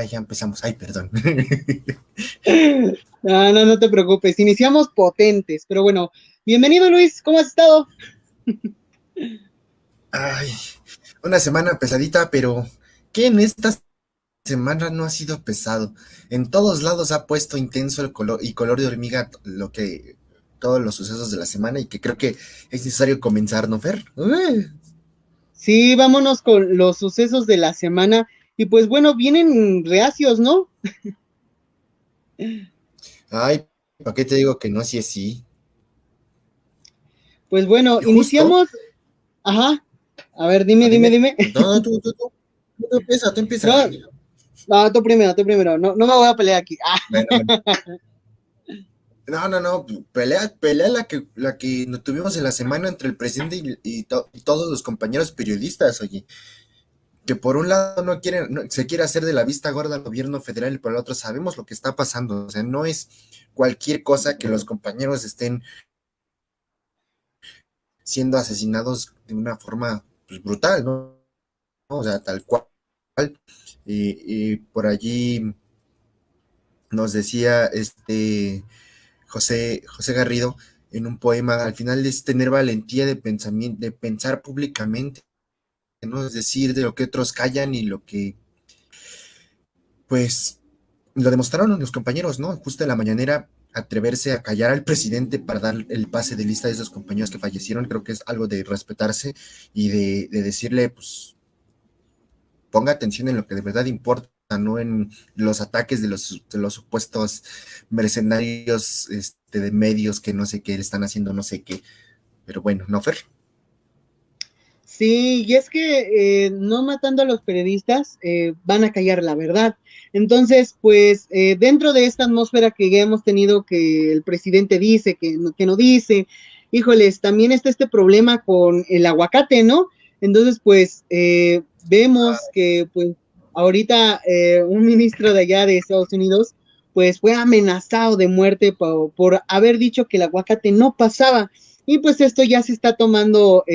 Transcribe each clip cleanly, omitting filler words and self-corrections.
Ya empezamos. Ay, perdón. No te preocupes. Iniciamos potentes, pero bueno, bienvenido Luis, ¿cómo has estado? Ay, una semana pesadita, pero ¿qué en esta semana no ha sido pesado? En todos lados ha puesto intenso el color y color de hormiga todos los sucesos de la semana y que creo que es necesario comenzar, ¿no, Fer? Sí, vámonos con los sucesos de la semana y pues bueno, vienen reacios, ¿no? Ay, ¿para qué te digo que no? Si es sí. Pues bueno, Y justo, iniciamos. Ajá. A ver, dime, dime, dime, dime. no, tú empieza. No, no, tú primero. No, no me voy a pelear aquí. Bueno. No, pelea la que nos tuvimos en la semana entre el presidente y todos los compañeros periodistas, oye, que por un lado se quiere hacer de la vista gorda al gobierno federal y por el otro sabemos lo que está pasando, o sea, no es cualquier cosa que los compañeros estén siendo asesinados de una forma pues, brutal, ¿no? O sea, tal cual. Y por allí nos decía José Garrido en un poema, al final es tener valentía de pensamiento, de pensar públicamente, ¿no? Es decir, de lo que otros callan y lo que, pues, lo demostraron los compañeros, ¿no? Justo en la mañanera, atreverse a callar al presidente para dar el pase de lista de esos compañeros que fallecieron, creo que es algo de respetarse y de decirle, pues, ponga atención en lo que de verdad importa, no en los ataques de los supuestos mercenarios de medios que no sé qué le están haciendo, no sé qué. Pero bueno, ¿no, Fer? Sí, y es que no matando a los periodistas van a callar la verdad. Entonces, pues dentro de esta atmósfera que ya hemos tenido, que el presidente dice, que no dice, híjoles, también está este problema con el aguacate, ¿no? Entonces, pues vemos que pues ahorita un ministro de allá de Estados Unidos, pues fue amenazado de muerte por haber dicho que el aguacate no pasaba. Y pues esto ya se está tomando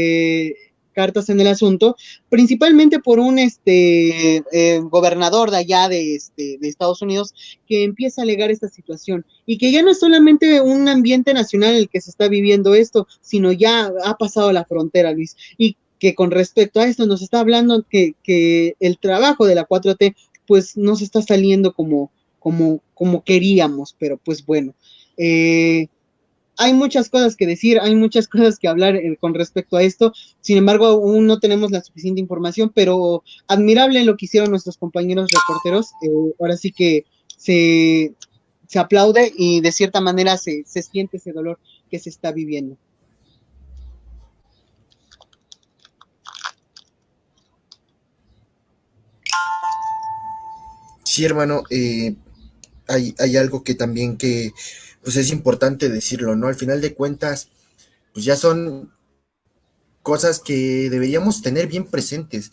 cartas en el asunto, principalmente por un gobernador de allá de Estados Unidos que empieza a alegar esta situación y que ya no es solamente un ambiente nacional en el que se está viviendo esto, sino ya ha pasado la frontera, Luis, y que con respecto a esto nos está hablando que el trabajo de la 4T pues no se está saliendo como queríamos, pero pues bueno, hay muchas cosas que decir, hay muchas cosas que hablar con respecto a esto. Sin embargo, aún no tenemos la suficiente información, pero admirable lo que hicieron nuestros compañeros reporteros. Ahora sí que se aplaude y de cierta manera se siente ese dolor que se está viviendo. Sí, hermano, hay algo que también que pues es importante decirlo, ¿no? Al final de cuentas, pues ya son cosas que deberíamos tener bien presentes.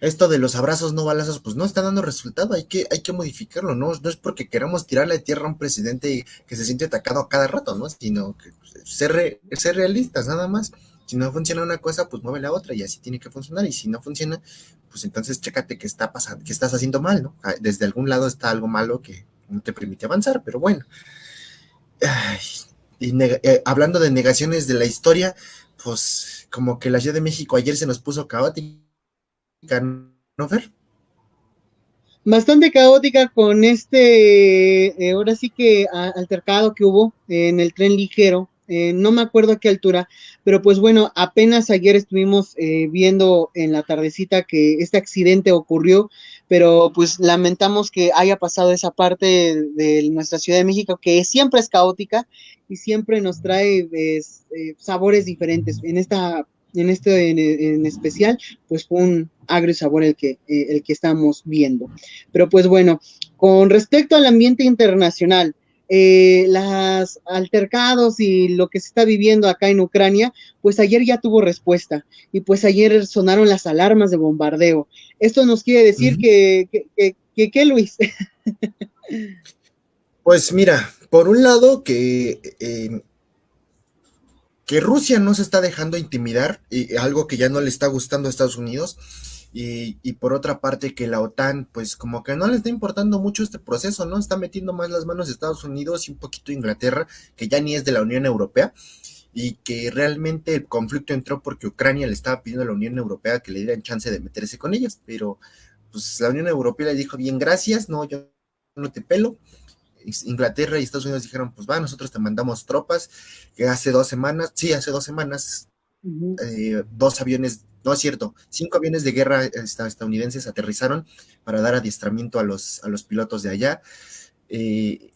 Esto de los abrazos no balazos, pues no está dando resultado, hay que modificarlo, ¿no? No es porque queramos tirarle tierra a un presidente que se siente atacado a cada rato, ¿no? Sino que pues, ser realistas, nada más. Si no funciona una cosa, pues mueve la otra y así tiene que funcionar. Y si no funciona, pues entonces chécate qué está pasando, qué estás haciendo mal, ¿no? Desde algún lado está algo malo que no te permite avanzar, pero bueno. Ay, hablando de negaciones de la historia, pues como que la Ciudad de México ayer se nos puso caótica, ¿no, Fer? Bastante caótica con ahora sí que altercado que hubo en el tren ligero. No me acuerdo a qué altura, pero pues bueno, apenas ayer estuvimos viendo en la tardecita que este accidente ocurrió, pero pues lamentamos que haya pasado esa parte de nuestra Ciudad de México, que siempre es caótica y siempre nos trae sabores diferentes. En especial, pues fue un agrio sabor el que estamos viendo. Pero pues bueno, con respecto al ambiente internacional, las altercados y lo que se está viviendo acá en Ucrania, pues ayer ya tuvo respuesta y pues ayer sonaron las alarmas de bombardeo. Esto nos quiere decir Ujú. ¿qué, Luis? Pues mira, por un lado que Rusia no se está dejando intimidar, y algo que ya no le está gustando a Estados Unidos, y por otra parte que la OTAN, pues como que no le está importando mucho este proceso, ¿no? Está metiendo más las manos de Estados Unidos y un poquito Inglaterra, que ya ni es de la Unión Europea, y que realmente el conflicto entró porque Ucrania le estaba pidiendo a la Unión Europea que le dieran chance de meterse con ellas, pero pues la Unión Europea le dijo, bien, gracias, no, yo no te pelo. Inglaterra y Estados Unidos dijeron, pues va, nosotros te mandamos tropas, que hace 2 semanas, sí, hace 2 semanas, Uh -huh. 2 aviones, no es cierto, 5 aviones de guerra estadounidenses aterrizaron para dar adiestramiento a los pilotos de allá.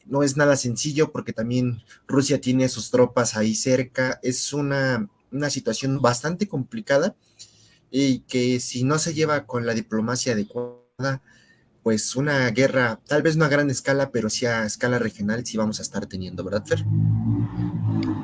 No es nada sencillo porque también Rusia tiene sus tropas ahí cerca, es una situación bastante complicada y que si no se lleva con la diplomacia adecuada, pues una guerra, tal vez no a gran escala, pero sí a escala regional, sí vamos a estar teniendo, ¿verdad, Fer?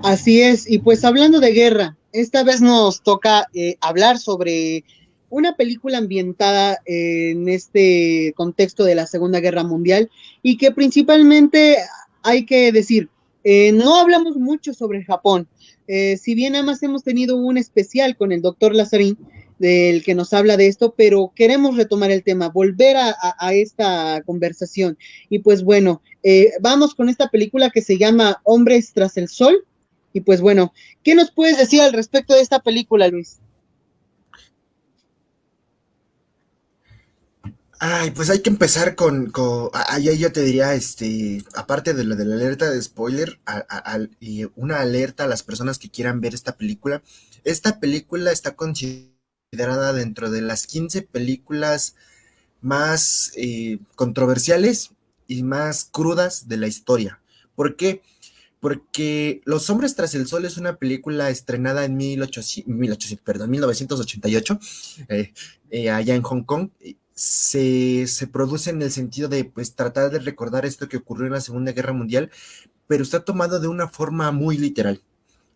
Así es, y pues hablando de guerra, esta vez nos toca hablar sobre una película ambientada en este contexto de la Segunda Guerra Mundial y que principalmente hay que decir, no hablamos mucho sobre Japón, si bien nada más hemos tenido un especial con el doctor Lazarín, del que nos habla de esto, pero queremos retomar el tema, volver a esta conversación. Y pues bueno, vamos con esta película que se llama Hombres tras el Sol. Y pues bueno, ¿qué nos puedes decir al respecto de esta película, Luis? Ay, pues hay que empezar ahí yo te diría, aparte de la alerta de spoiler, y una alerta a las personas que quieran ver esta película. Esta película está considerada dentro de las 15 películas más controversiales y más crudas de la historia. ¿Por qué? Porque Los Hombres tras el Sol es una película estrenada en 1988, allá en Hong Kong. Se produce en el sentido de pues, tratar de recordar esto que ocurrió en la Segunda Guerra Mundial, pero está tomado de una forma muy literal.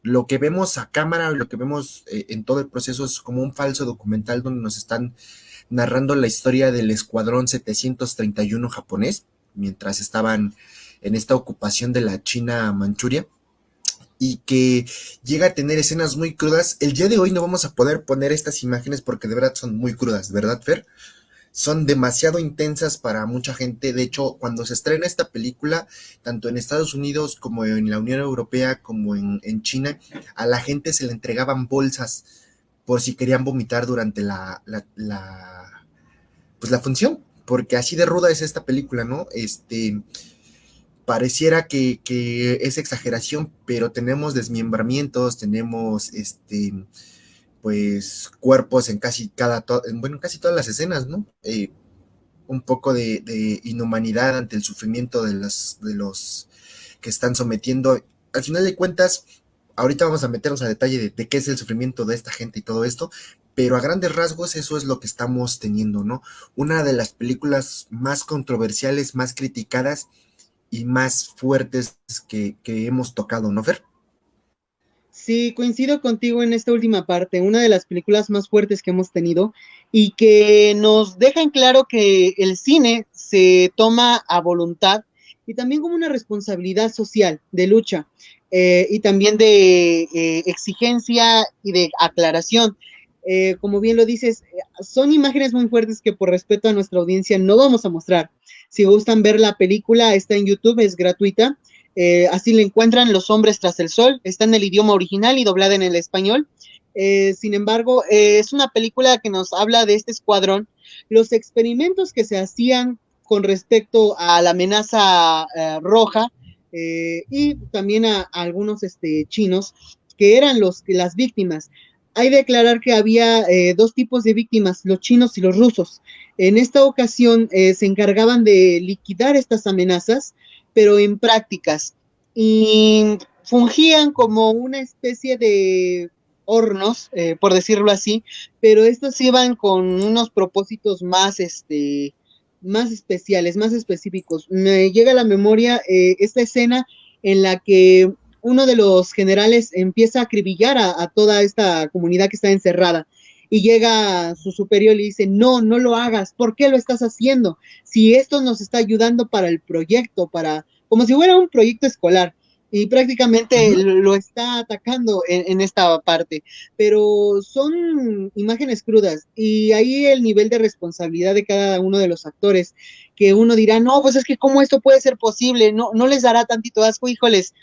Lo que vemos a cámara, lo que vemos en todo el proceso es como un falso documental donde nos están narrando la historia del Escuadrón 731 japonés, mientras estaban en esta ocupación de la China Manchuria, y que llega a tener escenas muy crudas. El día de hoy no vamos a poder poner estas imágenes porque de verdad son muy crudas, ¿verdad, Fer? Son demasiado intensas para mucha gente. De hecho, cuando se estrena esta película, tanto en Estados Unidos como en la Unión Europea, como en China, a la gente se le entregaban bolsas por si querían vomitar durante pues la función, porque así de ruda es esta película, ¿no? Pareciera que es exageración, pero tenemos desmembramientos, tenemos pues cuerpos en bueno, en casi todas las escenas, ¿no? Un poco de inhumanidad ante el sufrimiento de los que están sometiendo. Al final de cuentas, ahorita vamos a meternos a detalle de qué es el sufrimiento de esta gente y todo esto, pero a grandes rasgos eso es lo que estamos teniendo, ¿no? Una de las películas más controversiales, más criticadas y más fuertes que hemos tocado, ¿no, Fer? Sí, coincido contigo en esta última parte, una de las películas más fuertes que hemos tenido y que nos deja en claro que el cine se toma a voluntad y también como una responsabilidad social de lucha y también de exigencia y de aclaración. Como bien lo dices, son imágenes muy fuertes que por respeto a nuestra audiencia no vamos a mostrar. Si gustan ver la película, está en YouTube, es gratuita. Así le encuentran Los Hombres tras el Sol, está en el idioma original y doblada en el español. Sin embargo, es una película que nos habla de este escuadrón, los experimentos que se hacían con respecto a la amenaza roja y también a algunos chinos que eran las víctimas. Hay que aclarar que había dos tipos de víctimas, los chinos y los rusos. En esta ocasión se encargaban de liquidar estas amenazas, pero en prácticas. Y fungían como una especie de hornos, por decirlo así, pero estos iban con unos propósitos más, más especiales, más específicos. Me llega a la memoria esta escena en la que uno de los generales empieza a acribillar a toda esta comunidad que está encerrada y llega su superior y le dice, no, no lo hagas, ¿por qué lo estás haciendo? Si esto nos está ayudando para el proyecto, como si fuera un proyecto escolar y prácticamente Ujú. lo está atacando en esta parte, pero son imágenes crudas y ahí el nivel de responsabilidad de cada uno de los actores, que uno dirá, no, pues es que cómo esto puede ser posible, no, no les dará tantito asco, híjoles,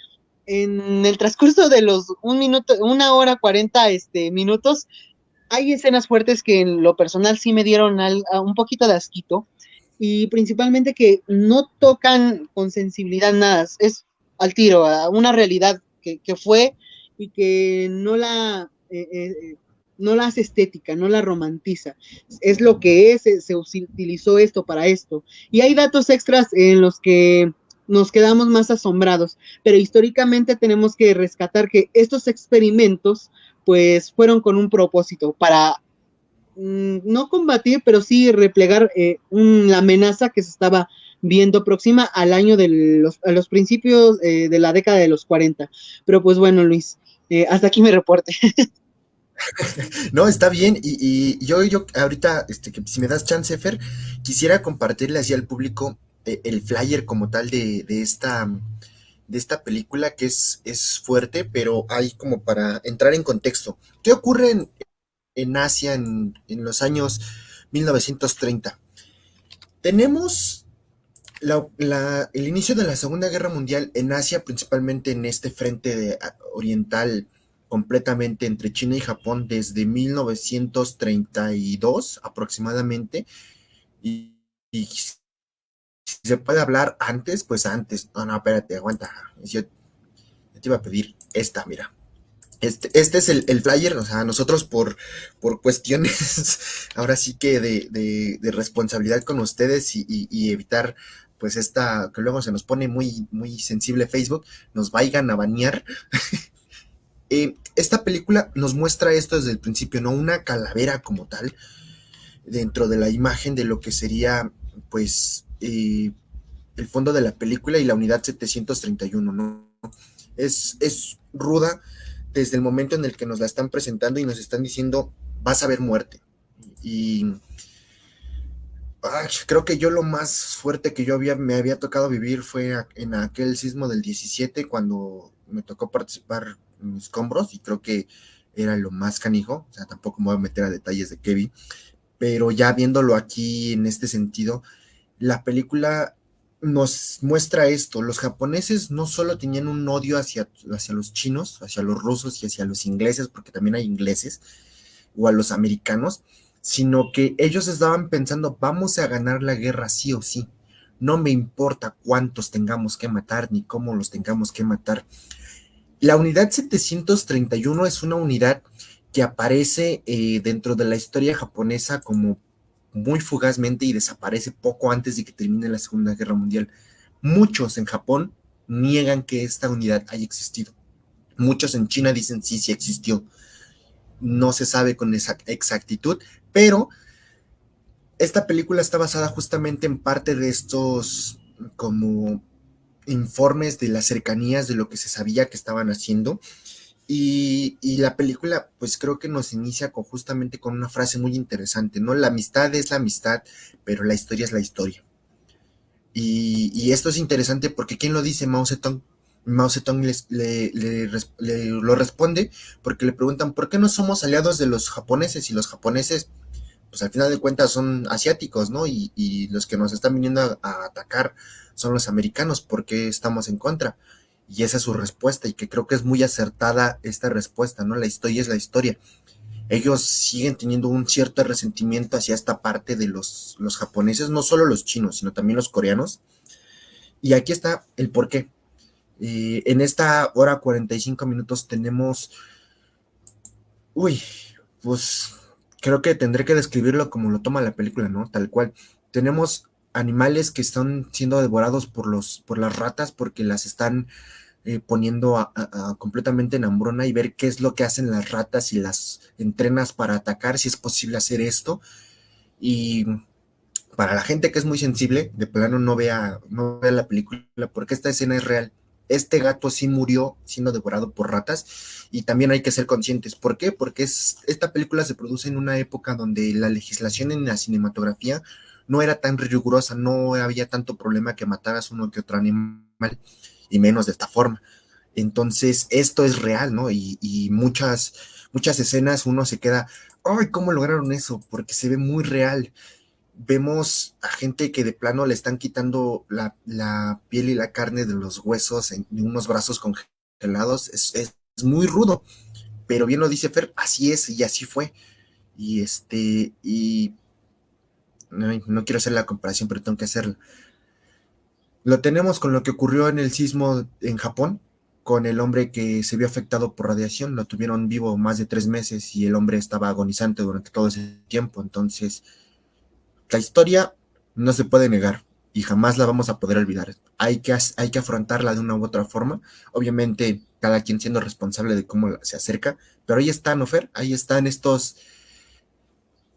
en el transcurso de los 1 minuto, 1 hora 40 minutos, hay escenas fuertes que en lo personal sí me dieron un poquito de asquito y principalmente que no tocan con sensibilidad nada, es al tiro, a una realidad que fue y que no la hace estética, no la romantiza. Es lo que es, se utilizó esto para esto. Y hay datos extras en los que nos quedamos más asombrados, pero históricamente tenemos que rescatar que estos experimentos pues fueron con un propósito para no combatir, pero sí replegar la amenaza que se estaba viendo próxima al año a los principios de la década de los 40. Pero pues bueno, Luis, hasta aquí mi reporte. No, está bien. Y yo ahorita, que si me das chance, Fer, quisiera compartirle así al público el flyer como tal de esta película que es fuerte, pero hay como para entrar en contexto. ¿Qué ocurre en Asia en los años 1930? Tenemos el inicio de la Segunda Guerra Mundial en Asia, principalmente en este frente oriental completamente entre China y Japón desde 1932 aproximadamente. Y si se puede hablar antes, pues antes. No, no, espérate, aguanta. Yo te iba a pedir esta, mira. Este es el flyer, o sea, nosotros por cuestiones, ahora sí que de responsabilidad con ustedes y evitar pues que luego se nos pone muy sensible Facebook, nos vayan a banear. Esta película nos muestra esto desde el principio, ¿no? Una calavera como tal, dentro de la imagen de lo que sería pues el fondo de la película y la unidad 731, ¿no? Es ruda desde el momento en el que nos la están presentando y nos están diciendo, vas a ver muerte. Y creo que yo lo más fuerte que me había tocado vivir fue en aquel sismo del 17 cuando me tocó participar en escombros y creo que era lo más canijo, o sea, tampoco me voy a meter a detalles de Kevin, pero ya viéndolo aquí en este sentido, la película nos muestra esto. Los japoneses no solo tenían un odio hacia los chinos, hacia los rusos y hacia los ingleses, porque también hay ingleses, o a los americanos, sino que ellos estaban pensando, vamos a ganar la guerra sí o sí. No me importa cuántos tengamos que matar ni cómo los tengamos que matar. La unidad 731 es una unidad que aparece dentro de la historia japonesa como muy fugazmente y desaparece poco antes de que termine la Segunda Guerra Mundial. Muchos en Japón niegan que esta unidad haya existido. Muchos en China dicen sí, sí existió. No se sabe con esa exactitud, pero esta película está basada justamente en parte de estos como informes de las cercanías de lo que se sabía que estaban haciendo. Y la película, pues creo que nos inicia justamente con una frase muy interesante, ¿no? La amistad es la amistad, pero la historia es la historia. Y esto es interesante porque ¿quién lo dice? Mao Zedong. Mao Zedong lo responde porque le preguntan ¿por qué no somos aliados de los japoneses? Y los japoneses, pues al final de cuentas son asiáticos, ¿no? Y los que nos están viniendo a atacar son los americanos, ¿por qué estamos en contra? y esa es su respuesta, y que creo que es muy acertada esta respuesta, ¿no? La historia es la historia. Ellos siguen teniendo un cierto resentimiento hacia esta parte de los japoneses, no solo los chinos, sino también los coreanos. Y aquí está el porqué. En esta hora 45 minutos tenemos, uy, pues creo que tendré que describirlo como lo toma la película, ¿no? Tal cual. Tenemos animales que están siendo devorados por las ratas porque las están poniendo completamente en hambruna, y ver qué es lo que hacen las ratas y las entrenas para atacar, si es posible hacer esto. Y para la gente que es muy sensible, de plano no vea la película, porque esta escena es real. Este gato sí murió siendo devorado por ratas, y también hay que ser conscientes. ¿Por qué? Porque esta película se produce en una época donde la legislación en la cinematografía no era tan rigurosa, no había tanto problema que mataras uno que otro animal, y menos de esta forma. Entonces, esto es real, ¿no? Y muchas escenas uno se queda, ¡ay, cómo lograron eso! Porque se ve muy real. Vemos a gente que de plano le están quitando la piel y la carne de los huesos en unos brazos congelados. Es muy rudo, pero bien lo dice Fer, así es y así fue. Y no quiero hacer la comparación, pero tengo que hacerlo. Lo tenemos con lo que ocurrió en el sismo en Japón, con el hombre que se vio afectado por radiación. Lo tuvieron vivo más de 3 meses y el hombre estaba agonizante durante todo ese tiempo. Entonces, la historia no se puede negar y jamás la vamos a poder olvidar. Hay que afrontarla de una u otra forma. Obviamente, cada quien siendo responsable de cómo se acerca. Pero ahí están, Ofer, ahí están estos,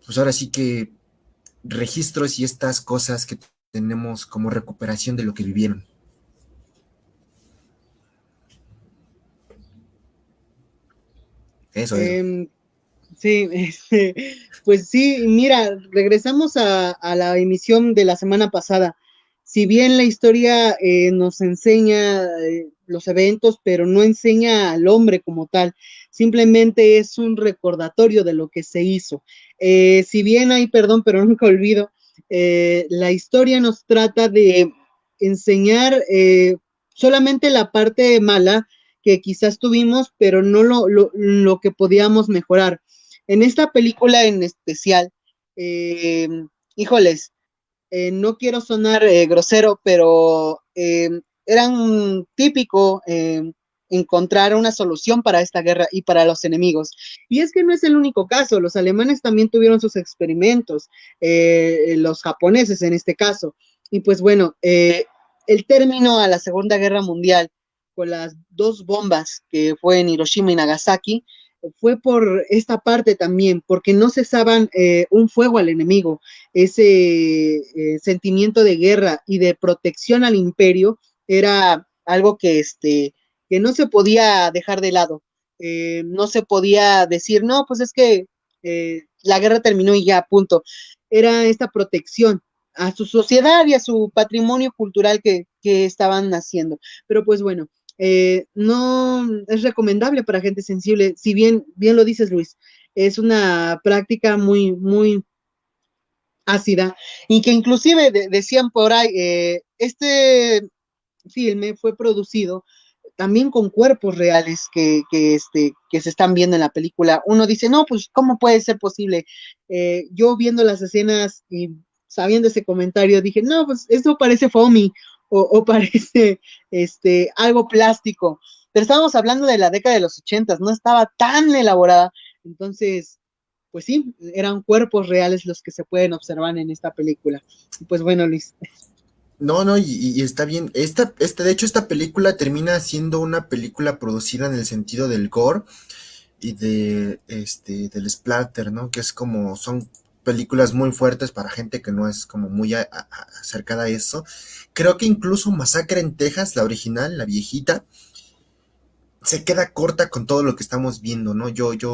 pues ahora sí que registros y estas cosas que tenemos como recuperación de lo que vivieron. Eso es. Em, sí, pues sí, mira, regresamos a la emisión de la semana pasada. Si bien la historia nos enseña los eventos, pero no enseña al hombre como tal, simplemente es un recordatorio de lo que se hizo. Si bien hay perdón, pero nunca olvido, la historia nos trata de enseñar solamente la parte mala que quizás tuvimos, pero no lo que podíamos mejorar. En esta película en especial, eh, híjoles, no quiero sonar grosero, pero era un típico encontrar una solución para esta guerra y para los enemigos. Y es que no es el único caso, los alemanes también tuvieron sus experimentos, los japoneses en este caso. Y pues bueno, el término a la Segunda Guerra Mundial con las dos bombas que fue en Hiroshima y Nagasaki, fue por esta parte también, porque no cesaban un fuego al enemigo, ese sentimiento de guerra y de protección al imperio era algo que no se podía dejar de lado. No se podía decir, no, pues es que la guerra terminó y ya, punto. Era esta protección a su sociedad y a su patrimonio cultural que estaban haciendo. Pero pues bueno, no es recomendable para gente sensible, si bien lo dices, Luis, es una práctica muy ácida y que inclusive decían por ahí, este filme fue producido también con cuerpos reales que se están viendo en la película. Uno dice, no, pues, ¿cómo puede ser posible? Yo viendo las escenas y sabiendo ese comentario, dije, no, pues esto parece foamy o parece algo plástico. Pero estábamos hablando de la década de los 80, no estaba tan elaborada. Entonces, pues sí, eran cuerpos reales los que se pueden observar en esta película. Pues bueno, Luis. No, y está bien. De hecho, esta película termina siendo una película producida en el sentido del gore y del splatter, ¿no? Que es como, son películas muy fuertes para gente que no es como muy acercada a eso. Creo que incluso Masacre en Texas, la original, la viejita, se queda corta con todo lo que estamos viendo, ¿no? Yo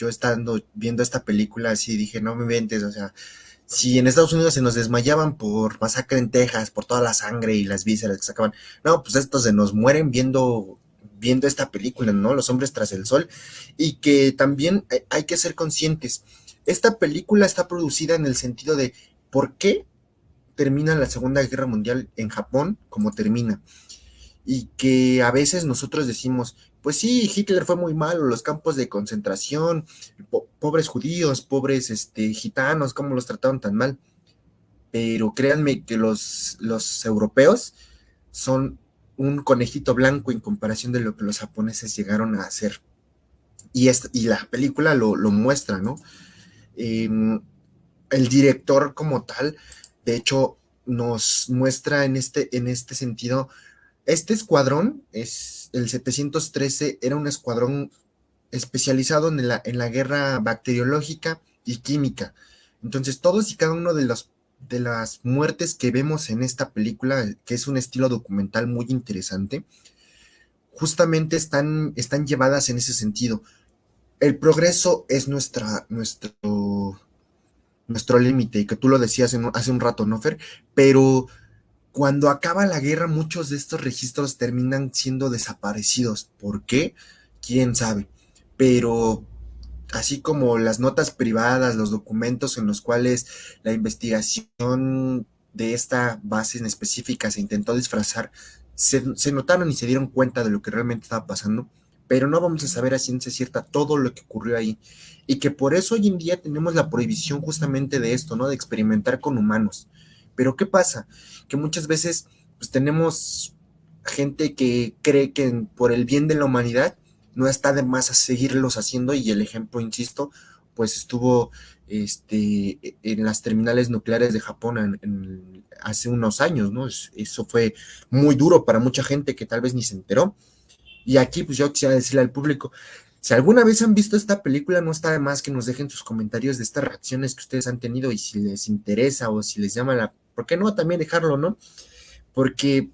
estando viendo esta película así dije, no me inventes, o sea, si en Estados Unidos se nos desmayaban por Masacre en Texas, por toda la sangre y las vísceras que sacaban, no, pues estos se nos mueren viendo esta película, ¿no? Los hombres tras el sol. Y que también hay que ser conscientes, esta película está producida en el sentido de por qué termina la Segunda Guerra Mundial en Japón como termina. y que a veces nosotros decimos, pues sí, Hitler fue muy malo, los campos de concentración, pobres judíos, pobres gitanos, cómo los trataron tan mal, pero créanme que los europeos son un conejito blanco en comparación de lo que los japoneses llegaron a hacer. Y la película lo muestra, ¿no? Eh, el director como tal, de hecho, nos muestra en este sentido, este escuadrón, es el 713, era un escuadrón especializado en la guerra bacteriológica y química. Entonces, todos y cada uno de las muertes que vemos en esta película, que es un estilo documental muy interesante, justamente están llevadas en ese sentido. El progreso es nuestro límite, y que tú lo decías hace un rato, ¿no, Fer? Pero cuando acaba la guerra, muchos de estos registros terminan siendo desaparecidos. ¿Por qué? ¿Quién sabe? Pero así como las notas privadas, los documentos en los cuales la investigación de esta base en específica se intentó disfrazar, se notaron y se dieron cuenta de lo que realmente estaba pasando, pero no vamos a saber a ciencia cierta todo lo que ocurrió ahí. Y que por eso hoy en día tenemos la prohibición justamente de esto, ¿no? De experimentar con humanos. Pero ¿qué pasa? Que muchas veces pues tenemos gente que cree que por el bien de la humanidad no está de más a seguirlos haciendo, y el ejemplo, insisto, pues estuvo en las terminales nucleares de Japón hace unos años, ¿no? Eso fue muy duro para mucha gente que tal vez ni se enteró. Y aquí pues yo quisiera decirle al público, si alguna vez han visto esta película, no está de más que nos dejen sus comentarios de estas reacciones que ustedes han tenido, y si les interesa o si les llama ¿por qué no también dejarlo, no? Porque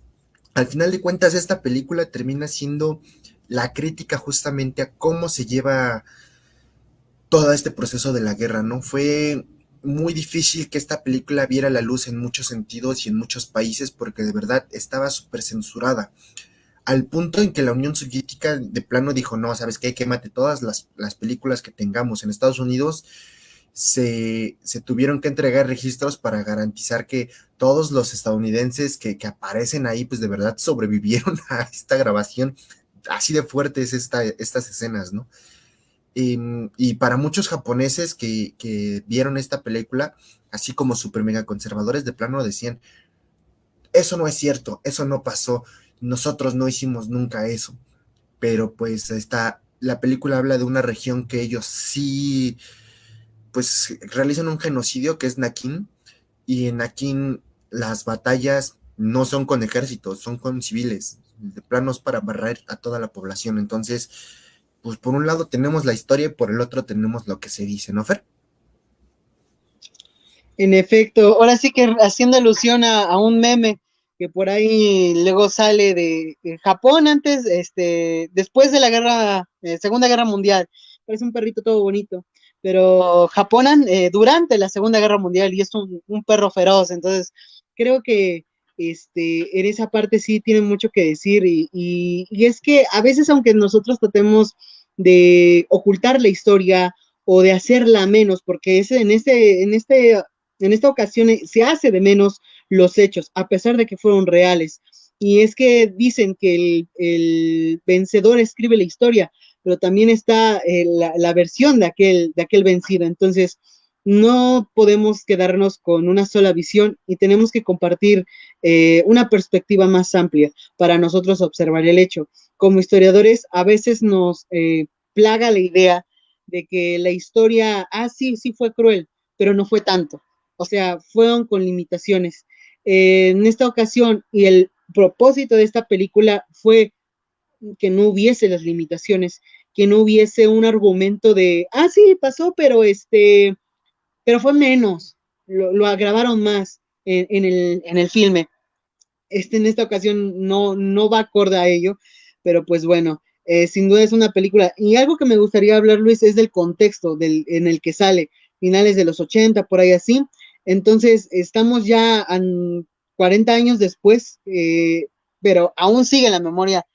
al final de cuentas esta película termina siendo la crítica justamente a cómo se lleva todo este proceso de la guerra, ¿no? Fue muy difícil que esta película viera la luz en muchos sentidos y en muchos países, porque de verdad estaba súper censurada, al punto en que la Unión Soviética de plano dijo, no, ¿sabes qué? Quémate todas las películas que tengamos. En Estados Unidos se tuvieron que entregar registros para garantizar que todos los estadounidenses que aparecen ahí, pues de verdad sobrevivieron a esta grabación. Así de fuertes estas escenas, ¿no? Y para muchos japoneses que vieron esta película, así como super mega conservadores, de plano decían, eso no es cierto, eso no pasó, nosotros no hicimos nunca eso. Pero pues la película habla de una región que ellos sí, pues realizan un genocidio, que es Nakin, y en Nakin las batallas no son con ejércitos, son con civiles, de planos para barrer a toda la población. Entonces, pues por un lado tenemos la historia y por el otro tenemos lo que se dice, ¿no, Fer? En efecto, ahora sí que haciendo alusión a un meme que por ahí luego sale de Japón antes, después de la guerra, Segunda Guerra Mundial, parece un perrito todo bonito, pero Japón durante la Segunda Guerra Mundial y es un perro feroz, entonces creo que en esa parte sí tiene mucho que decir y es que a veces aunque nosotros tratemos de ocultar la historia o de hacerla menos, porque en esta ocasión se hace de menos los hechos, a pesar de que fueron reales. Y es que dicen que el vencedor escribe la historia, pero también está la versión de aquel vencido. Entonces, no podemos quedarnos con una sola visión y tenemos que compartir una perspectiva más amplia para nosotros observar el hecho. Como historiadores, a veces nos plaga la idea de que la historia, sí, sí fue cruel, pero no fue tanto. O sea, fueron con limitaciones. En esta ocasión, y el propósito de esta película fue que no hubiese las limitaciones, que no hubiese un argumento de, sí, pasó, pero fue menos, lo agravaron más en el filme. En esta ocasión no va acorde a ello, pero pues bueno, sin duda es una película. Y algo que me gustaría hablar, Luis, es del contexto en el que sale, finales de los 80 por ahí así. Entonces, estamos ya 40 años después, pero aún sigue en la memoria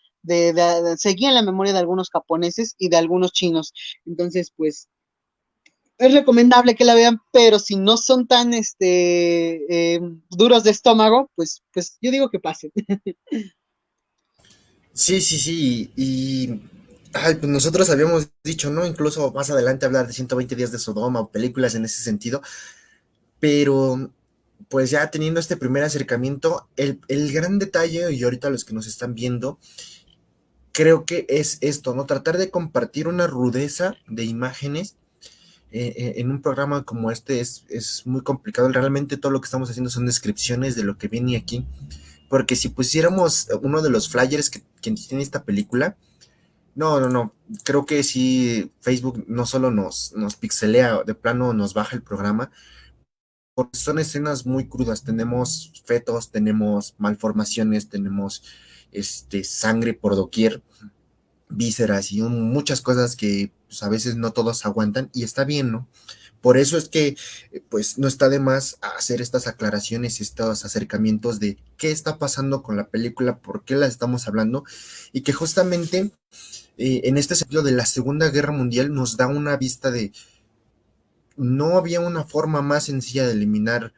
seguía en la memoria de algunos japoneses y de algunos chinos. Entonces, pues es recomendable que la vean, pero si no son tan duros de estómago, pues yo digo que pasen. Sí, sí, sí, ay, pues nosotros habíamos dicho, ¿no? Incluso más adelante hablar de 120 días de Sodoma o películas en ese sentido, pero pues ya teniendo este primer acercamiento, el gran detalle, y ahorita los que nos están viendo, creo que es esto, ¿no? Tratar de compartir una rudeza de imágenes en un programa como este es muy complicado. Realmente todo lo que estamos haciendo son descripciones de lo que viene aquí. Porque si pusiéramos uno de los flyers que tiene esta película, no, no, no. Creo que sí, Facebook no solo nos pixelea, de plano nos baja el programa, porque son escenas muy crudas. Tenemos fetos, tenemos malformaciones, tenemos sangre por doquier, vísceras y muchas cosas que pues, a veces no todos aguantan y está bien, ¿no? Por eso es que, pues, no está de más hacer estas aclaraciones, estos acercamientos de qué está pasando con la película, por qué la estamos hablando, y que justamente en este sentido de la Segunda Guerra Mundial nos da una vista de no había una forma más sencilla de eliminar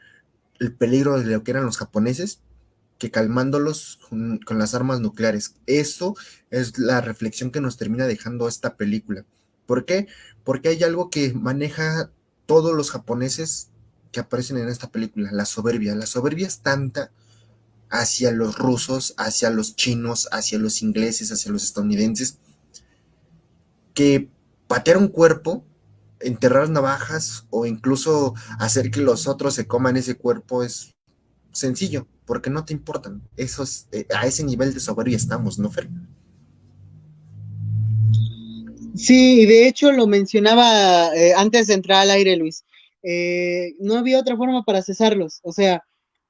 el peligro de lo que eran los japoneses que calmándolos con las armas nucleares. Eso es la reflexión que nos termina dejando esta película. ¿Por qué? Porque hay algo que maneja todos los japoneses que aparecen en esta película, la soberbia. La soberbia es tanta hacia los rusos, hacia los chinos, hacia los ingleses, hacia los estadounidenses, que patear un cuerpo, enterrar navajas o incluso hacer que los otros se coman ese cuerpo es sencillo, porque no te importan. Esos, a ese nivel de soberbia estamos, ¿no, Fer? Sí, y de hecho lo mencionaba antes de entrar al aire, Luis. No había otra forma para cesarlos. O sea,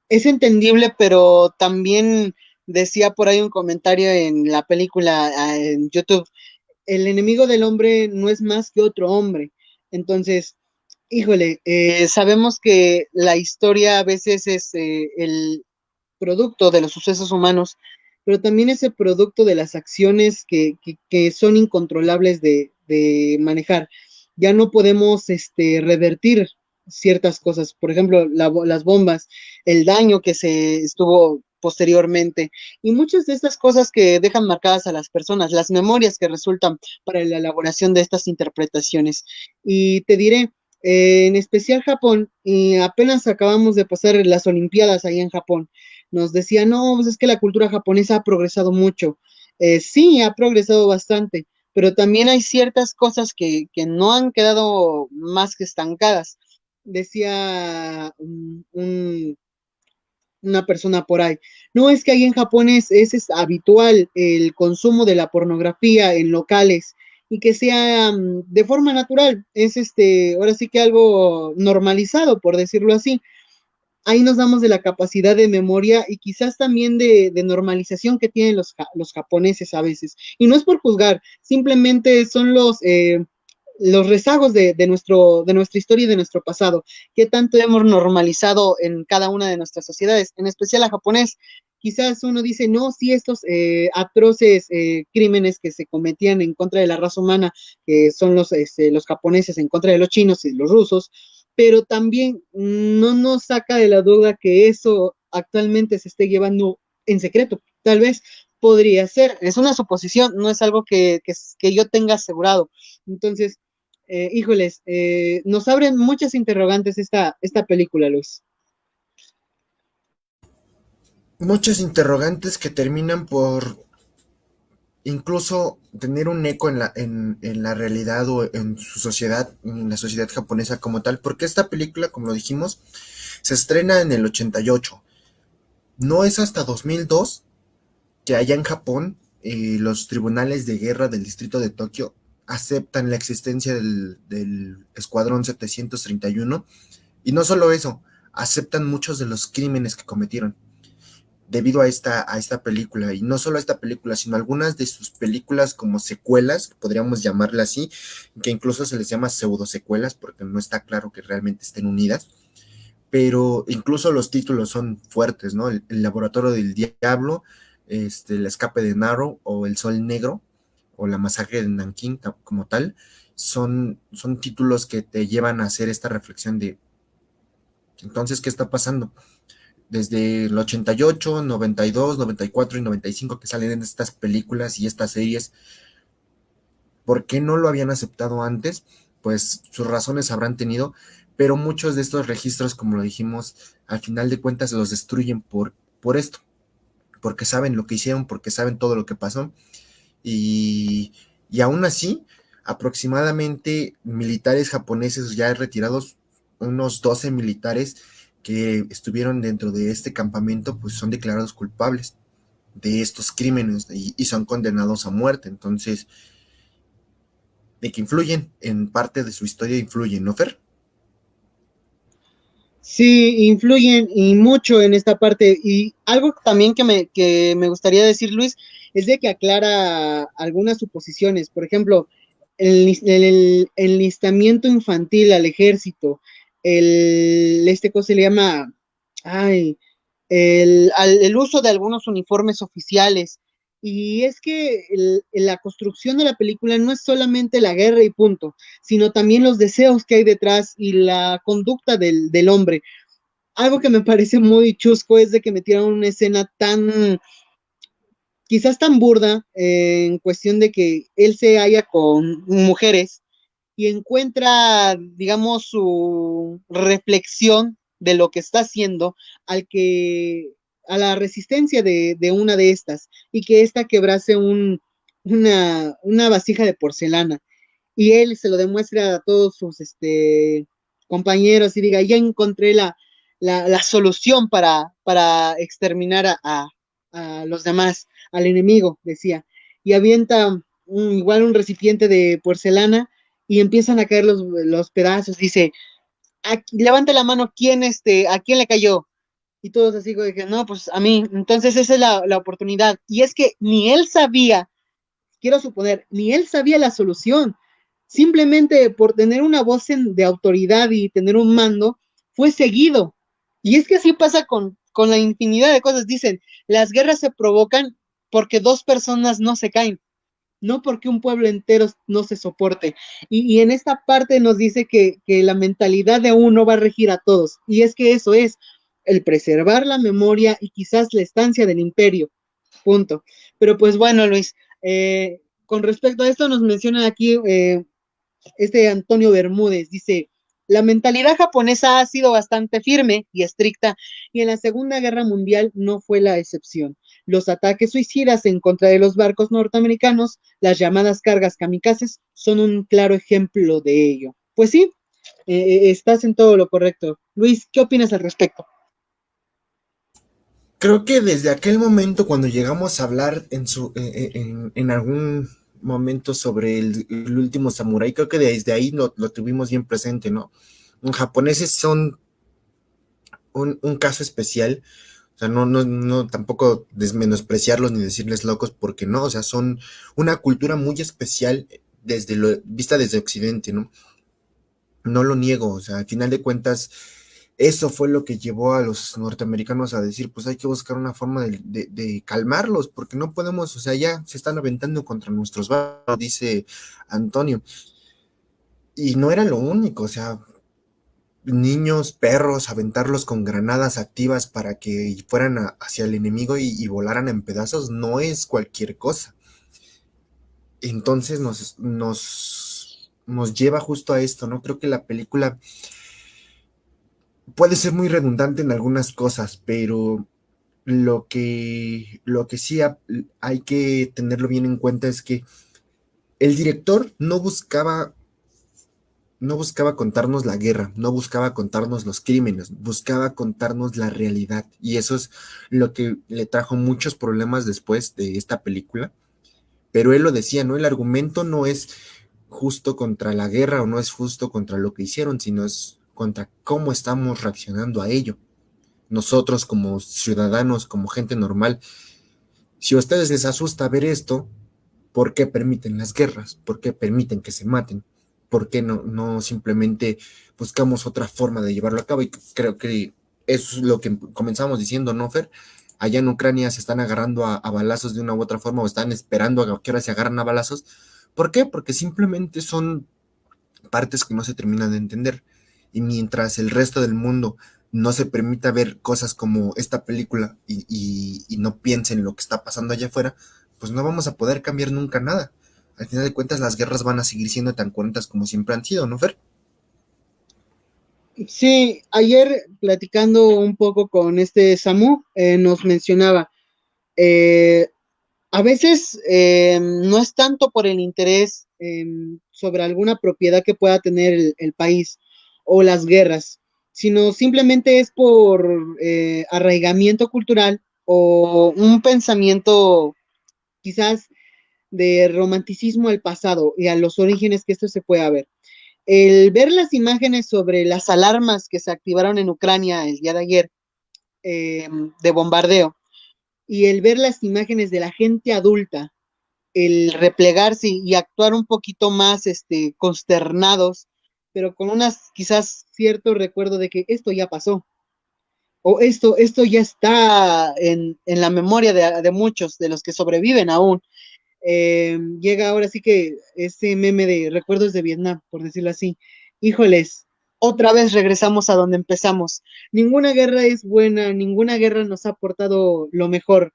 es entendible, pero también decía por ahí un comentario en la película en YouTube, el enemigo del hombre no es más que otro hombre. Entonces, híjole, sabemos que la historia a veces es el producto de los sucesos humanos, pero también es el producto de las acciones que son incontrolables de manejar. Ya no podemos revertir ciertas cosas, por ejemplo, las bombas, el daño que se estuvo posteriormente y muchas de estas cosas que dejan marcadas a las personas, las memorias que resultan para la elaboración de estas interpretaciones. Y te diré, en especial Japón, y apenas acabamos de pasar las Olimpiadas ahí en Japón, nos decía, no, pues es que la cultura japonesa ha progresado mucho. Sí, ha progresado bastante, pero también hay ciertas cosas que no han quedado más que estancadas. Decía una persona por ahí. No es que ahí en Japón es habitual el consumo de la pornografía en locales y que sea de forma natural. Es ahora sí que algo normalizado, por decirlo así. Ahí nos damos de la capacidad de memoria y quizás también de normalización que tienen los japoneses a veces. Y no es por juzgar, simplemente son los rezagos de nuestra historia y de nuestro pasado, que tanto hemos normalizado en cada una de nuestras sociedades, en especial a japonés. Quizás uno dice, no, sí, estos atroces crímenes que se cometían en contra de la raza humana, que son los japoneses en contra de los chinos y los rusos, pero también no nos saca de la duda que eso actualmente se esté llevando en secreto. Tal vez podría ser, es una suposición, no es algo que yo tenga asegurado. Entonces, híjoles, nos abren muchas interrogantes esta película, Luis. Muchos interrogantes que terminan por incluso tener un eco en la realidad o en su sociedad, en la sociedad japonesa como tal, porque esta película, como lo dijimos, se estrena en el 88. No es hasta 2002 que allá en Japón los tribunales de guerra del distrito de Tokio aceptan la existencia del Escuadrón 731 y no solo eso, aceptan muchos de los crímenes que cometieron debido a esta película, y no solo a esta película, sino algunas de sus películas como secuelas, podríamos llamarla así, que incluso se les llama pseudo secuelas porque no está claro que realmente estén unidas, pero incluso los títulos son fuertes, ¿no? El laboratorio del diablo, el escape de Narrow o el sol negro o la masacre de Nankín como tal, son títulos que te llevan a hacer esta reflexión de, entonces, ¿qué está pasando? desde el 88, 92, 94 y 95 que salen en estas películas y estas series, ¿por qué no lo habían aceptado antes? Pues sus razones habrán tenido, pero muchos de estos registros, como lo dijimos, al final de cuentas los destruyen por esto, porque saben lo que hicieron, porque saben todo lo que pasó, y, y aún así, aproximadamente militares japoneses ya retirados, unos 12 militares que estuvieron dentro de este campamento, pues son declarados culpables de estos crímenes y son condenados a muerte. Entonces, de que influyen en parte de su historia, influyen, ¿no, Fer? Sí, influyen y mucho en esta parte. Y algo también que me gustaría decir, Luis, es de que aclara algunas suposiciones. Por ejemplo, el enlistamiento infantil al ejército, cosa se le llama, ay, el uso de algunos uniformes oficiales. Y es que la construcción de la película no es solamente la guerra y punto, sino también los deseos que hay detrás y la conducta del hombre. Algo que me parece muy chusco es de que metieron una escena tan, quizás tan burda, en cuestión de que él se halla con mujeres y encuentra, digamos, su reflexión de lo que está haciendo al que a la resistencia de una de estas y que ésta quebrase una vasija de porcelana y él se lo demuestra a todos sus compañeros y diga, ya encontré la solución para exterminar a los demás, al enemigo, decía. Y avienta igual un recipiente de porcelana y empiezan a caer los pedazos. Dice, levanta la mano, ¿a quién le cayó? Y todos así, que no, pues a mí. Entonces esa es la oportunidad. Y es que ni él sabía, quiero suponer, ni él sabía la solución. Simplemente por tener una voz de autoridad y tener un mando, fue seguido. Y es que así pasa con la infinidad de cosas. Dicen, las guerras se provocan porque dos personas no se caen, no porque un pueblo entero no se soporte. Y en esta parte nos dice que la mentalidad de uno va a regir a todos. Y es que eso es el preservar la memoria y quizás la estancia del imperio. Punto. Pero pues bueno, Luis, con respecto a esto nos menciona aquí Antonio Bermúdez, dice, la mentalidad japonesa ha sido bastante firme y estricta y en la Segunda Guerra Mundial no fue la excepción. Los ataques suicidas en contra de los barcos norteamericanos, las llamadas cargas kamikazes, son un claro ejemplo de ello. Pues sí, estás en todo lo correcto. Luis, ¿qué opinas al respecto? Creo que desde aquel momento, cuando llegamos a hablar en algún momento sobre el último samurái, creo que desde ahí lo tuvimos bien presente, ¿no? Los japoneses son un caso especial, o sea, no tampoco desmenospreciarlos ni decirles locos, porque no, o sea, son una cultura muy especial vista desde Occidente, ¿no? No lo niego, o sea, al final de cuentas, eso fue lo que llevó a los norteamericanos a decir, pues hay que buscar una forma de calmarlos, porque no podemos, o sea, ya se están aventando contra nuestros barcos, dice Antonio. Y no era lo único, o sea, niños, perros, aventarlos con granadas activas para que fueran hacia el enemigo y volaran en pedazos, no es cualquier cosa. Entonces nos lleva justo a esto, ¿no? Creo que la película puede ser muy redundante en algunas cosas, pero lo que sí hay que tenerlo bien en cuenta es que el director no buscaba contarnos la guerra, no buscaba contarnos los crímenes, buscaba contarnos la realidad. Y eso es lo que le trajo muchos problemas después de esta película. Pero él lo decía, ¿no? El argumento no es justo contra la guerra o no es justo contra lo que hicieron, sino es contra cómo estamos reaccionando a ello. Nosotros como ciudadanos, como gente normal, si a ustedes les asusta ver esto, ¿por qué permiten las guerras? ¿Por qué permiten que se maten? ¿Por qué no simplemente buscamos otra forma de llevarlo a cabo? Y creo que eso es lo que comenzamos diciendo, ¿no, Fer? Allá en Ucrania se están agarrando a balazos de una u otra forma o están esperando a que ahora se agarran a balazos. ¿Por qué? Porque simplemente son partes que no se terminan de entender. Y mientras el resto del mundo no se permita ver cosas como esta película y no piensen en lo que está pasando allá afuera, pues no vamos a poder cambiar nunca nada. Al final de cuentas, las guerras van a seguir siendo tan cruentas como siempre han sido, ¿no, Fer? Sí, ayer platicando un poco con este Samu, nos mencionaba, eh, a veces no es tanto por el interés sobre alguna propiedad que pueda tener el país o las guerras, sino simplemente es por arraigamiento cultural o un pensamiento quizás de romanticismo al pasado y a los orígenes que esto se pueda ver. El ver las imágenes sobre las alarmas que se activaron en Ucrania el día de ayer de bombardeo y el ver las imágenes de la gente adulta, el replegarse y actuar un poquito más consternados, pero con unas quizás cierto recuerdo de que esto ya pasó, o esto ya está en la memoria de muchos, de los que sobreviven aún. Llega ahora sí que ese meme de recuerdos de Vietnam, por decirlo así. Híjoles, otra vez regresamos a donde empezamos. Ninguna guerra es buena, ninguna guerra nos ha aportado lo mejor.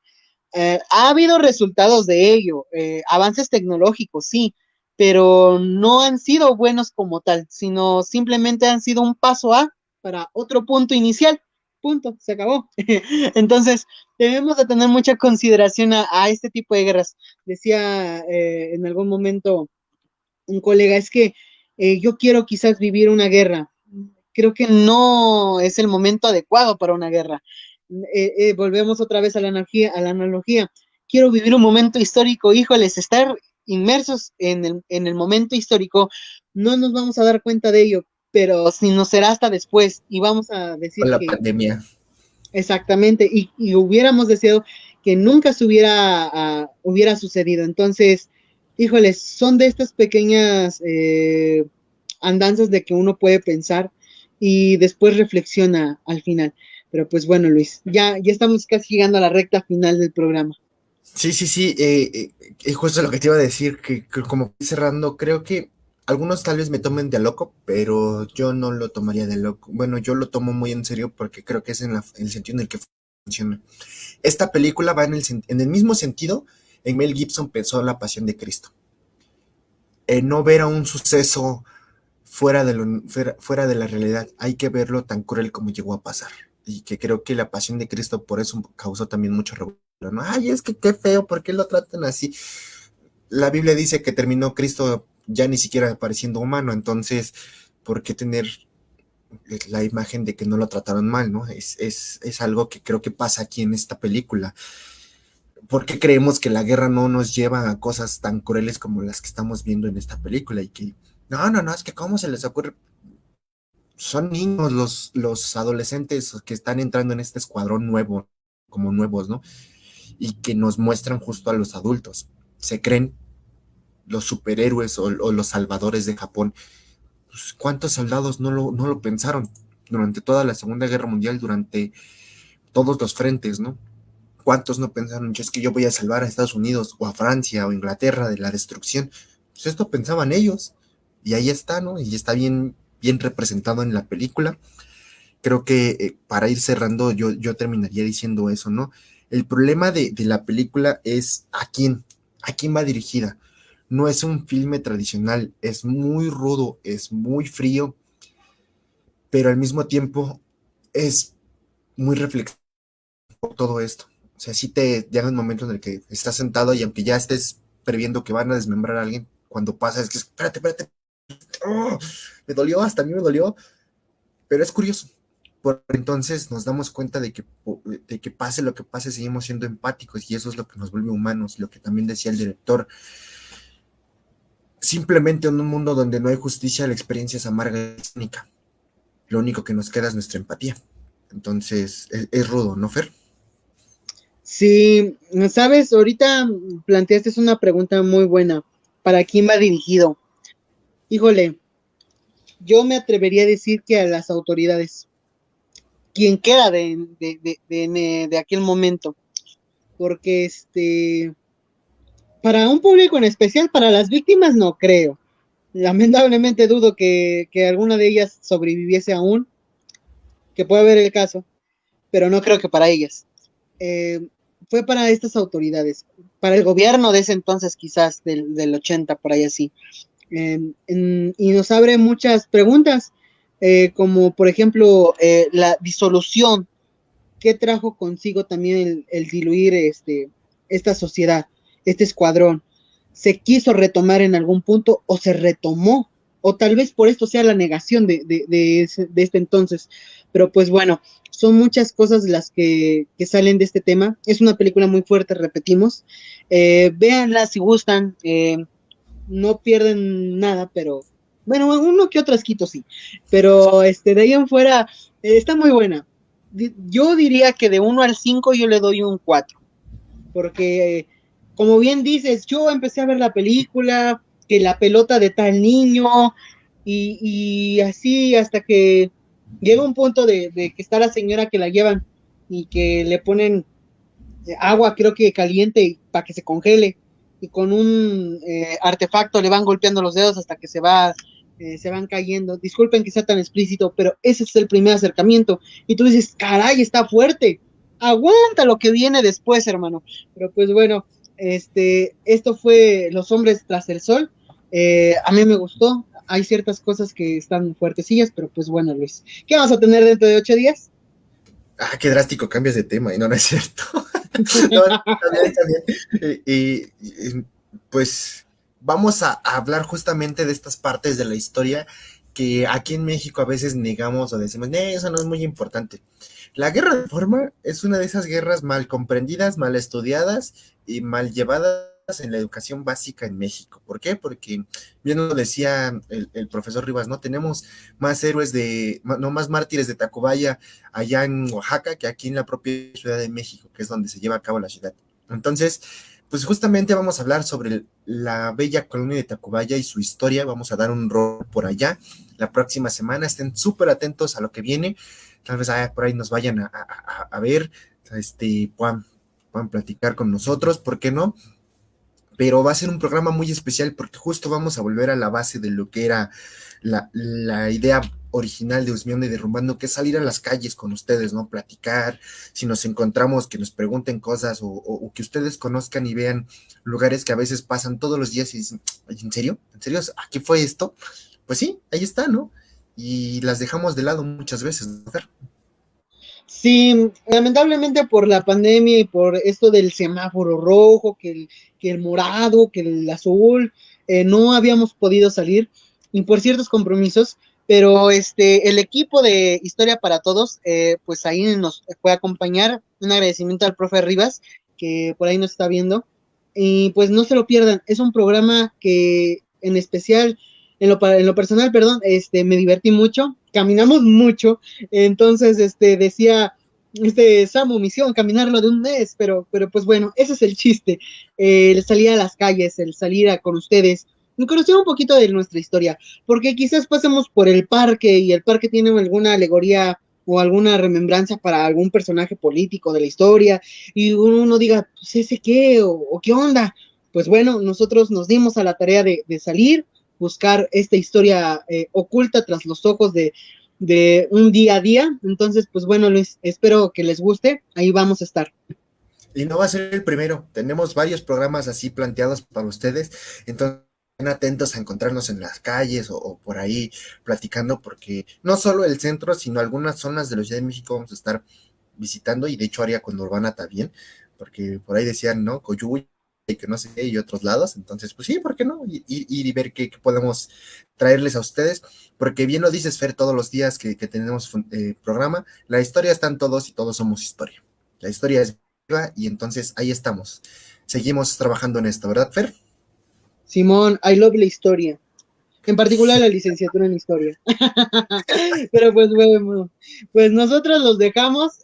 Ha habido resultados de ello, avances tecnológicos, sí, pero no han sido buenos como tal, sino simplemente han sido un paso A para otro punto inicial. Punto, se acabó. Entonces, debemos de tener mucha consideración a este tipo de guerras. Decía en algún momento un colega, es que yo quiero quizás vivir una guerra. Creo que no es el momento adecuado para una guerra. Volvemos otra vez a la analogía. Quiero vivir un momento histórico, híjoles, estar inmersos en el momento histórico, no nos vamos a dar cuenta de ello, pero si nos será hasta después y vamos a decir Con la que pandemia. exactamente, y hubiéramos deseado que nunca se hubiera sucedido. Entonces, híjoles, son de estas pequeñas andanzas de que uno puede pensar y después reflexiona al final. Pero pues bueno, Luis, ya estamos casi llegando a la recta final del programa. Sí, sí, sí, justo lo que te iba a decir, que como cerrando, creo que algunos tal vez me tomen de loco, pero yo no lo tomaría de loco. Bueno, yo lo tomo muy en serio porque creo que es en el sentido en el que funciona. Esta película va en el mismo sentido en Mel Gibson pensó La Pasión de Cristo. No ver a un suceso fuera de la realidad, hay que verlo tan cruel como llegó a pasar. Y que creo que La Pasión de Cristo por eso causó también mucho revuelo, ¿no? Ay, es que qué feo, ¿por qué lo tratan así? La Biblia dice que terminó Cristo ya ni siquiera pareciendo humano, entonces, ¿por qué tener la imagen de que no lo trataron mal, ¿no? Es algo que creo que pasa aquí en esta película. ¿Por qué creemos que la guerra no nos lleva a cosas tan crueles como las que estamos viendo en esta película? Y que, no, no, no, es que cómo se les ocurre. Son niños los adolescentes que están entrando en este escuadrón nuevo, como nuevos, ¿no? Y que nos muestran justo a los adultos. Se creen los superhéroes o los salvadores de Japón. Pues, ¿cuántos soldados no lo pensaron durante toda la Segunda Guerra Mundial, durante todos los frentes, ¿no? ¿Cuántos no pensaron, es que yo voy a salvar a Estados Unidos o a Francia o Inglaterra de la destrucción? Pues esto pensaban ellos. Y ahí está, ¿no? Y está bien, bien representado en la película. Creo que para ir cerrando, yo terminaría diciendo eso, ¿no? El problema de la película es a quién va dirigida. No es un filme tradicional, es muy rudo, es muy frío, pero al mismo tiempo es muy reflexivo todo esto. O sea, sí te llega un momento en el que estás sentado y aunque ya estés previendo que van a desmembrar a alguien, cuando pasa es que, espérate, espérate, ¡oh! Me dolió, hasta a mí me dolió, pero es curioso. Por entonces nos damos cuenta de que pase lo que pase, seguimos siendo empáticos y eso es lo que nos vuelve humanos, lo que también decía el director. Simplemente en un mundo donde no hay justicia, la experiencia es amarga y cínica. Lo único que nos queda es nuestra empatía. Entonces, es rudo, ¿no, Fer? Sí, sabes, ahorita planteaste una pregunta muy buena. ¿Para quién va dirigido? Híjole, yo me atrevería a decir que a las autoridades, quien queda de aquel momento, porque para un público en especial, para las víctimas no creo. Lamentablemente dudo que alguna de ellas sobreviviese aún, que puede haber el caso, pero no creo que para ellas. Eh, Fue para estas autoridades, para el gobierno de ese entonces, quizás del 80, por ahí así. Y nos abre muchas preguntas, como por ejemplo la disolución, ¿qué trajo consigo también el diluir esta sociedad, este escuadrón? ¿Se quiso retomar en algún punto o se retomó? O tal vez por esto sea la negación de este entonces. Pero pues bueno, son muchas cosas las que salen de este tema. Es una película muy fuerte, repetimos. Véanla si gustan. No pierden nada, pero bueno, uno que otro asquito sí. Pero de ahí en fuera está muy buena. Yo diría que de 1 al 5 yo le doy un 4, porque como bien dices, yo empecé a ver la película, que la pelota de tal niño, y así hasta que llega un punto de que está la señora que la llevan y que le ponen agua, creo que caliente, para que se congele, y con un artefacto le van golpeando los dedos hasta que se van cayendo. Disculpen que sea tan explícito, pero ese es el primer acercamiento. Y tú dices, caray, está fuerte. Aguanta lo que viene después, hermano. Pero pues bueno, esto fue Los hombres tras el sol. A mí me gustó. Hay ciertas cosas que están fuertecillas, pero pues bueno, Luis. ¿Qué vamos a tener dentro de 8 días? Ah, qué drástico, cambias de tema, y no, no es cierto. No, está bien. Pues vamos a hablar justamente de estas partes de la historia que aquí en México a veces negamos o decimos, eso no es muy importante. La guerra de reforma es una de esas guerras mal comprendidas, mal estudiadas y mal llevadas en la educación básica en México. ¿Por qué? Porque bien lo decía el profesor Rivas, ¿no? Tenemos más héroes no más mártires de Tacubaya allá en Oaxaca que aquí en la propia Ciudad de México, que es donde se lleva a cabo la ciudad. Entonces, pues justamente vamos a hablar sobre la bella colonia de Tacubaya y su historia. Vamos a dar un rol por allá la próxima semana. Estén súper atentos a lo que viene. Tal vez por ahí nos vayan a ver, puedan platicar con nosotros, ¿por qué no? Pero va a ser un programa muy especial porque justo vamos a volver a la base de lo que era la idea original de Husmeando y Derrumbando, que es salir a las calles con ustedes, ¿no? Platicar, si nos encontramos, que nos pregunten cosas o que ustedes conozcan y vean lugares que a veces pasan todos los días y dicen, ¿en serio? ¿En serio? ¿Aquí fue esto? Pues sí, ahí está, ¿no? Y las dejamos de lado muchas veces, ¿no? Sí, lamentablemente por la pandemia y por esto del semáforo rojo, que el morado, que el azul, no habíamos podido salir y por ciertos compromisos, pero el equipo de Historia para Todos, pues ahí nos fue a acompañar. Un agradecimiento al profe Rivas, que por ahí nos está viendo, y pues no se lo pierdan. Es un programa que en especial, en lo personal, perdón, me divertí mucho, caminamos mucho. Entonces, decía, Samu, misión, caminarlo de un mes, pero pues bueno, ese es el chiste, el salir a las calles, el salir con ustedes, y conocer un poquito de nuestra historia, porque quizás pasemos por el parque y el parque tiene alguna alegoría o alguna remembranza para algún personaje político de la historia, y uno diga, pues ese qué, o qué onda. Pues bueno, nosotros nos dimos a la tarea de salir, buscar esta historia oculta tras los ojos de un día a día. Entonces, pues bueno, Luis, espero que les guste. Ahí vamos a estar. Y no va a ser el primero, tenemos varios programas así planteados para ustedes, entonces estén atentos a encontrarnos en las calles o por ahí platicando, porque no solo el centro, sino algunas zonas de la Ciudad de México vamos a estar visitando, y de hecho área conurbana también, porque por ahí decían, ¿no? Coyuy, y que no sé qué, y otros lados, entonces, pues sí, ¿por qué no? Y ver qué podemos traerles a ustedes, porque bien lo dices, Fer, todos los días que tenemos programa, la historia está en todos y todos somos historia. La historia es y entonces ahí estamos. Seguimos trabajando en esto, ¿verdad, Fer? Simón, I love la historia. En particular la licenciatura en historia. Pero pues bueno, pues nosotros los dejamos.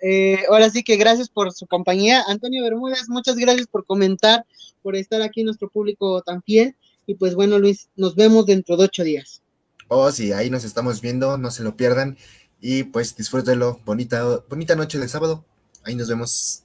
Ahora sí que gracias por su compañía. Antonio Bermúdez, muchas gracias por comentar, por estar aquí en nuestro público tan fiel. Y pues bueno, Luis, nos vemos dentro de 8 días. Oh, sí, ahí nos estamos viendo, no se lo pierdan. Y pues disfrútenlo. Bonita noche de sábado. Ahí nos vemos.